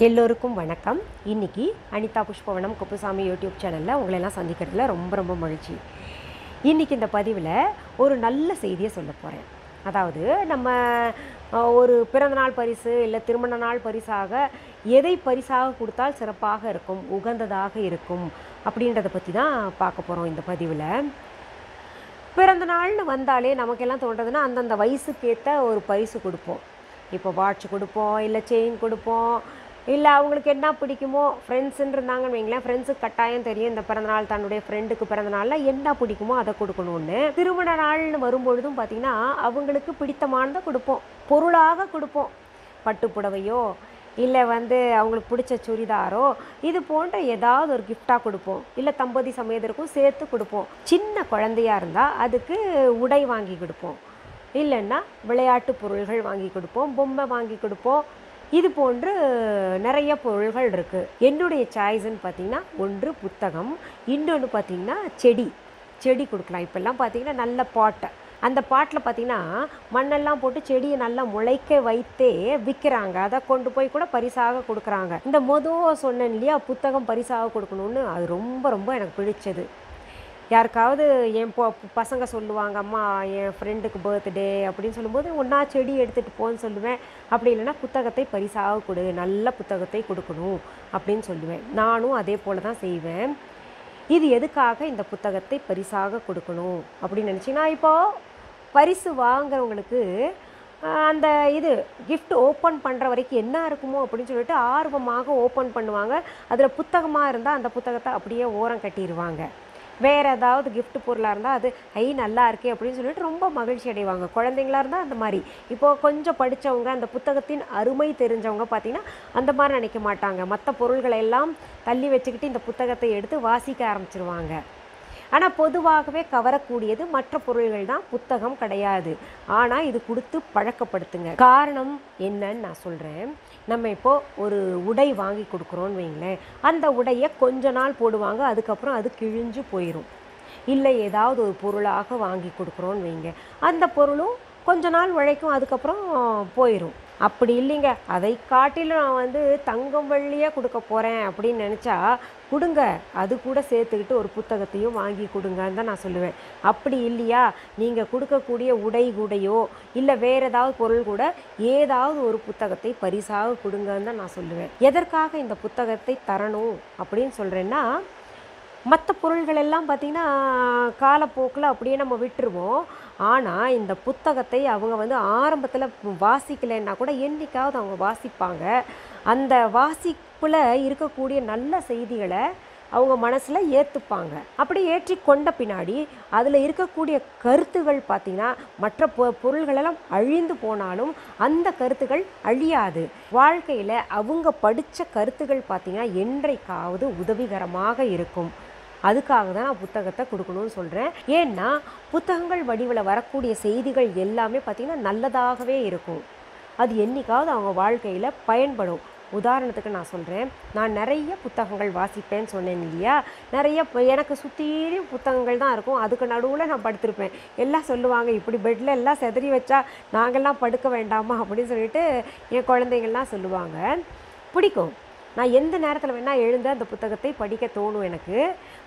எல்லோருக்கும் வணக்கம். இன்னைக்கு அனிதா புஷ்பவனம் குப்புசாமி யூடியூப் சேனலில் உங்களெல்லாம் சந்திக்கிறதுல ரொம்ப மகிழ்ச்சி. இன்றைக்கி இந்த பதிவில் ஒரு நல்ல செய்தியை சொல்ல போகிறேன். அதாவது நம்ம ஒரு பிறந்தநாள் பரிசு இல்லை திருமண நாள் பரிசாக எதை பரிசாக கொடுத்தால் சிறப்பாக இருக்கும், உகந்ததாக இருக்கும் அப்படின்றத பற்றி தான் பார்க்க போகிறோம் இந்த பதிவில். பிறந்த நாள்னு வந்தாலே நமக்கெல்லாம் தோன்றதுன்னா அந்தந்த வயசுக்கேற்ற ஒரு பரிசு கொடுப்போம். இப்போ வாட்ச் கொடுப்போம், இல்லை செயின் கொடுப்போம், இல்லை அவங்களுக்கு என்ன பிடிக்குமோ. ஃப்ரெண்ட்ஸுன்னு இருந்தாங்கன்னு வைங்களேன், ஃப்ரெண்ட்ஸுக்கு கட்டாயம் தெரியும் இந்த பிறந்தநாள் தன்னுடைய ஃப்ரெண்டுக்கு பிறந்தநாளில் என்ன பிடிக்குமோ அதை கொடுக்கணும்னு. திருமண நாள்னு வரும்பொழுதும் பார்த்திங்கன்னா அவங்களுக்கு பிடித்தமானதை கொடுப்போம், பொருளாக கொடுப்போம். பட்டு புடவையோ இல்லை அவங்களுக்கு பிடிச்ச சுடிதாரோ இது போன்ற ஏதாவது ஒரு கிஃப்டாக கொடுப்போம். இல்லை தம்பதி சமயத்திற்கும் சேர்த்து கொடுப்போம். சின்ன குழந்தையாக இருந்தால் அதுக்கு உடை வாங்கி கொடுப்போம், இல்லைன்னா விளையாட்டு பொருள்கள் வாங்கி கொடுப்போம், பொம்மை வாங்கி கொடுப்போம். இது போன்று நிறைய பொருள்கள் இருக்குது. என்னுடைய சாய்ஸ்ன்னு பார்த்திங்கன்னா ஒன்று புத்தகம், இன்னொன்று பார்த்திங்கன்னா செடி கொடுக்கலாம். இப்போல்லாம் பார்த்திங்கன்னா நல்ல பாட்டை, அந்த பாட்டில் பார்த்திங்கன்னா மண்ணெல்லாம் போட்டு செடியை நல்லா முளைக்க வைத்தே விற்கிறாங்க. அதை கொண்டு போய் கூட பரிசாக கொடுக்குறாங்க. இந்த சொன்னேன் இல்லையா, புத்தகம் பரிசாக கொடுக்கணுன்னு, அது ரொம்ப எனக்கு பிடிச்சது. யாருக்காவது என் பசங்க சொல்லுவாங்க, அம்மா என் ஃப்ரெண்டுக்கு பர்த்டே அப்படின்னு சொல்லும்போது ஒன்றா செடி எடுத்துகிட்டு போன்னு சொல்லுவேன். அப்படி இல்லைன்னா புத்தகத்தை பரிசாக கொடு, நல்ல புத்தகத்தை கொடுக்கணும் அப்படின்னு சொல்லுவேன். நானும் அதே போல் தான் செய்வேன். இது எதுக்காக இந்த புத்தகத்தை பரிசாக கொடுக்கணும் அப்படின்னு நினச்சிங்கன்னா, இப்போது பரிசு வாங்குறவங்களுக்கு அந்த கிஃப்ட் ஓப்பன் பண்ணுற வரைக்கும் என்ன இருக்குமோ அப்படின்னு சொல்லிட்டு ஆர்வமாக ஓப்பன் பண்ணுவாங்க. அதில் புத்தகமாக இருந்தால் அந்த புத்தகத்தை அப்படியே ஓரம் கட்டிடுவாங்க. வேறு ஏதாவது கிஃப்ட் பொருளாக இருந்தால் அது நல்லா இருக்கே அப்படின்னு சொல்லிட்டு ரொம்ப மகிழ்ச்சி அடைவாங்க. குழந்தைங்களாக இருந்தால் அந்த மாதிரி. இப்போது கொஞ்சம் படித்தவங்க, அந்த புத்தகத்தின் அருமை தெரிஞ்சவங்க பார்த்திங்கன்னா அந்த மாதிரி நினைக்க மாட்டாங்க. மற்ற பொருள்களை எல்லாம் தள்ளி வச்சுக்கிட்டு இந்த புத்தகத்தை எடுத்து வாசிக்க ஆரம்பிச்சிருவாங்க. ஆனால் பொதுவாகவே கவரக்கூடியது மற்ற பொருள்கள் தான், புத்தகம் கிடையாது. ஆனால் இது கொடுத்து பழக்கப்படுத்துங்க. காரணம் என்னன்னு நான் சொல்கிறேன். நம்ம இப்போது ஒரு உடை வாங்கி கொடுக்குறோன்னு வைங்களேன், அந்த உடையை கொஞ்ச நாள் போடுவாங்க, அதுக்கப்புறம் அது கிழிஞ்சு போயிடும். இல்லை ஏதாவது ஒரு பொருளாக வாங்கி கொடுக்குறோன்னு வைங்க, அந்த பொருளும் கொஞ்ச நாள் உழைக்கும், அதுக்கப்புறம் போயிடும். அப்படி இல்லைங்க, அதை காட்டிலும் நான் தங்கம் வெள்ளியாக கொடுக்க போகிறேன் அப்படின்னு நினச்சா கொடுங்க, அது கூட சேர்த்துக்கிட்டு ஒரு புத்தகத்தையும் வாங்கி கொடுங்கன்னு தான் நான் சொல்லுவேன். அப்படி இல்லையா, நீங்கள் கொடுக்கக்கூடிய உடை கூடையோ இல்லை வேறு ஏதாவது பொருள் கூட ஏதாவது ஒரு புத்தகத்தை பரிசாக கொடுங்கன்னு தான் நான் சொல்லுவேன். எதற்காக இந்த புத்தகத்தை தரணும் அப்படின்னு சொல்கிறேன்னா, மற்ற பொருள்கள் எல்லாம் பார்த்திங்கன்னா காலப்போக்கில் அப்படியே நம்ம விட்டுருவோம். ஆனால் இந்த புத்தகத்தை அவங்க ஆரம்பத்தில் வாசிக்கலைன்னா கூட என்றைக்காவது அவங்க வாசிப்பாங்க. அந்த வாசிப்பில் இருக்கக்கூடிய நல்ல செய்திகளை அவங்க மனசில் ஏற்றுப்பாங்க. அப்படி ஏற்றி கொண்ட பின்னாடி அதில் இருக்கக்கூடிய கருத்துகள் பார்த்திங்கன்னா மற்ற பொருள்களெல்லாம் அழிந்து போனாலும் அந்த கருத்துகள் அழியாது. வாழ்க்கையில் அவங்க படித்த கருத்துகள் பார்த்திங்கன்னா என்றைக்காவது உதவிகரமாக இருக்கும். அதுக்காக தான் நான் புத்தகத்தை கொடுக்கணும்னு சொல்கிறேன். ஏன்னா புத்தகங்கள் வடிவில் வரக்கூடிய செய்திகள் எல்லாமே பார்த்திங்கன்னா நல்லதாகவே இருக்கும். அது என்றைக்காவது அவங்க வாழ்க்கையில் பயன்படும். உதாரணத்துக்கு நான் சொல்கிறேன், நான் நிறைய புத்தகங்கள் வாசிப்பேன்னு சொன்னேன் இல்லையா, நிறைய எனக்கு சுற்றியும் புத்தகங்கள் தான் இருக்கும். அதுக்கு நடுவில் நான் படுத்திருப்பேன். எல்லாம் சொல்லுவாங்க, இப்படி பெட்டில் எல்லாம் செதறி வச்சா நாங்கள்லாம் படுக்க வேண்டாமா அப்படின்னு சொல்லிட்டு என் குழந்தைங்கள்லாம் சொல்லுவாங்க. பிடிக்கும். நான் எந்த நேரத்தில் வேணால் எழுந்து அந்த புத்தகத்தை படிக்க தோணும். எனக்கு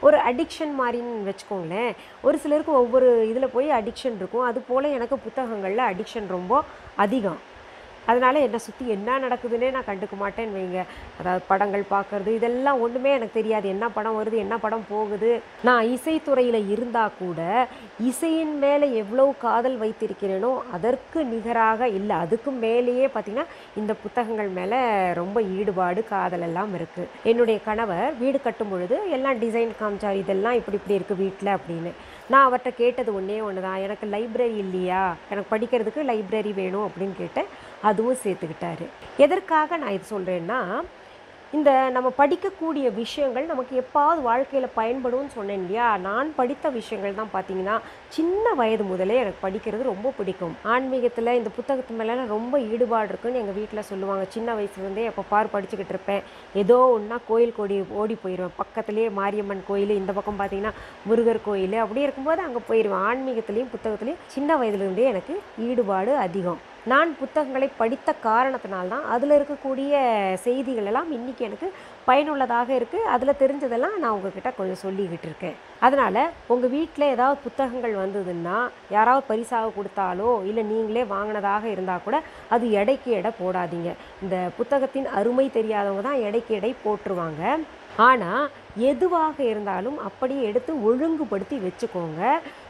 ஒரு அடிக்ஷன் மாதிரின்னு வச்சுக்கோங்களேன். ஒரு சிலருக்கு ஒவ்வொரு இதில் போய் அடிக்ஷன் இருக்கும். அதுபோல் எனக்கு புத்தகங்களில் அடிக்ஷன் ரொம்ப அதிகம். அதனால் என்னை சுற்றி என்ன நடக்குதுன்னே நான் கண்டுக்க மாட்டேன்னு வைங்க. அதாவது படங்கள் பார்க்குறது இதெல்லாம் ஒன்றுமே எனக்கு தெரியாது. என்ன படம் வருது, என்ன படம் போகுது. நான் இசைத்துறையில் இருந்தால் கூட இசையின் மேலே எவ்வளோ காதல் வைத்திருக்கிறேனோ அதற்கு நிகராக இல்லை, அதுக்கு மேலேயே பார்த்திங்கன்னா இந்த புத்தகங்கள் மேலே ரொம்ப ஈடுபாடு, காதல் எல்லாம் இருக்குது. என்னுடைய கணவர் வீடு கட்டும் பொழுது எல்லாம் டிசைன் காமிச்சார், இதெல்லாம் இப்படி இருக்குது வீட்டில் அப்படின்னு. நான் அவர்கிட்ட கேட்டது ஒன்றே தான், எனக்கு லைப்ரரி இல்லையா, எனக்கு படிக்கிறதுக்கு லைப்ரரி வேணும் அப்படின்னு கேட்டேன். அதுவும் சேர்த்துக்கிட்டாரு. எதற்காக நான் இது சொல்கிறேன்னா, இந்த நம்ம படிக்கக்கூடிய விஷயங்கள் நமக்கு எப்பாவது வாழ்க்கையில் பயன்படும்னு சொன்னேன் இல்லையா. நான் படித்த விஷயங்கள் தான் பார்த்திங்கன்னா சின்ன வயது முதலே எனக்கு படிக்கிறது ரொம்ப பிடிக்கும். ஆன்மீகத்தில் இந்த புத்தகத்து மேலே ரொம்ப ஈடுபாடு இருக்குன்னு எங்கள் வீட்டில் சொல்லுவாங்க. சின்ன வயசுலேருந்தே எப்போ படிச்சுக்கிட்டு இருப்பேன். ஏதோ ஒன்றா கோயில் ஓடி போயிடுவேன். பக்கத்துலேயே மாரியம்மன் கோயில், இந்த பக்கம் பார்த்திங்கன்னா முருகர் கோயில், அப்படி இருக்கும்போது அங்கே போயிடுவேன். ஆன்மீகத்துலேயும் புத்தகத்துலேயும் சின்ன வயதுலேருந்தே எனக்கு ஈடுபாடு அதிகம். நான் புத்தகங்களை படித்த காரணத்தினால்தான் அதில் இருக்கக்கூடிய செய்திகள் எல்லாம் இன்றைக்கி எனக்கு பயனுள்ளதாக இருக்குது. அதில் தெரிஞ்சதெல்லாம் நான் உங்ககிட்ட கொஞ்சம் சொல்லிக்கிட்டு இருக்கேன். அதனால் உங்கள் வீட்டில் ஏதாவது புத்தகங்கள் வந்ததுன்னா, யாராவது பரிசாக கொடுத்தாலோ இல்லை நீங்களே வாங்கினதாக இருந்தால் கூட அது எடைக்கு எடை போடாதீங்க. இந்த புத்தகத்தின் அருமை தெரியாதவங்க தான் எடைக்கு எடை போட்டுருவாங்க. ஆனால் எதுவாக இருந்தாலும் அப்படியே எடுத்து ஒழுங்குபடுத்தி வச்சுக்கோங்க.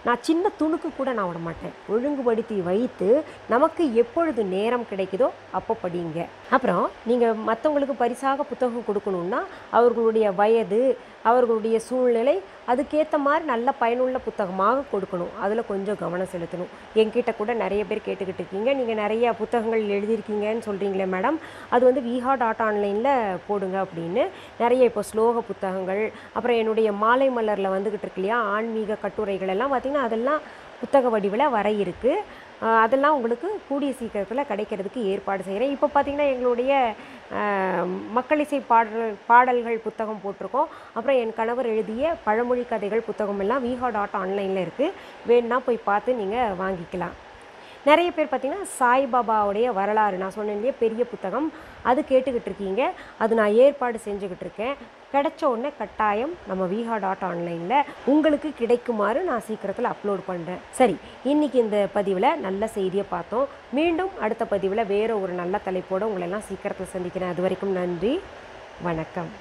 நான் சின்ன துணுக்கு கூட நான் விட மாட்டேன். ஒழுங்குபடுத்தி வைத்து நமக்கு எப்பொழுது நேரம் கிடைக்குதோ அப்போ படிங்க. அப்புறம் நீங்கள் மற்றவங்களுக்கு பரிசாக புத்தகம் கொடுக்கணுன்னா அவர்களுடைய வயது, அவர்களுடைய சூழ்நிலை, அதுக்கேற்ற மாதிரி நல்ல பயனுள்ள புத்தகமாக கொடுக்கணும். அதில் கொஞ்சம் கவனம் செலுத்தணும். என்கிட்ட கூட நிறைய பேர் கேட்டுக்கிட்டு இருக்கீங்க, நீங்கள் நிறைய புத்தகங்கள் எழுதியிருக்கீங்கன்னு சொல்கிறீங்களே மேடம், அது வந்து viha.online போடுங்க அப்படின்னு. நிறைய இப்போ ஸ்லோக புத்தகங்கள், அப்புறம் என்னுடைய மாலை மலரில் வந்துக்கிட்டு இருக்கு இல்லையா, ஆன்மீக கட்டுரைகள் எல்லாம் பார்த்திங்கன்னா அதெல்லாம் புத்தக வடிவில் வர இருக்குது. அதெல்லாம் உங்களுக்கு கூடிய சீக்கிரத்தில் கிடைக்கிறதுக்கு ஏற்பாடு செய்கிறேன். இப்போ பார்த்திங்கன்னா எங்களுடைய மக்களிசை பாடல்கள் புத்தகம் போட்டிருக்கோம். அப்புறம் என் கணவர் எழுதிய பழமொழி கதைகள் புத்தகம் எல்லாம் viha.online இருக்குது. வேணுன்னா போய் பார்த்து நீங்கள் வாங்கிக்கலாம். நிறைய பேர் பார்த்திங்கன்னா சாய்பாபாவுடைய வரலாறு, நான் சொன்னேன் இல்லையா, பெரிய புத்தகம், அது கேட்டுக்கிட்டு இருக்கீங்க. அது நான் ஏற்பாடு செஞ்சுக்கிட்டு இருக்கேன். கிடைச்ச உடனே கட்டாயம் நம்ம viha.online உங்களுக்கு கிடைக்குமாறு நான் சீக்கிரத்தில் அப்லோட் பண்ணுறேன். சரி, இன்றைக்கி இந்த பதிவில் நல்ல செய்தியை பார்த்தோம். மீண்டும் அடுத்த பதிவில் வேறு ஒரு நல்ல தலைப்போடு உங்களெல்லாம் சீக்கிரத்தில் சந்திக்கிறேன். அது வரைக்கும் நன்றி, வணக்கம்.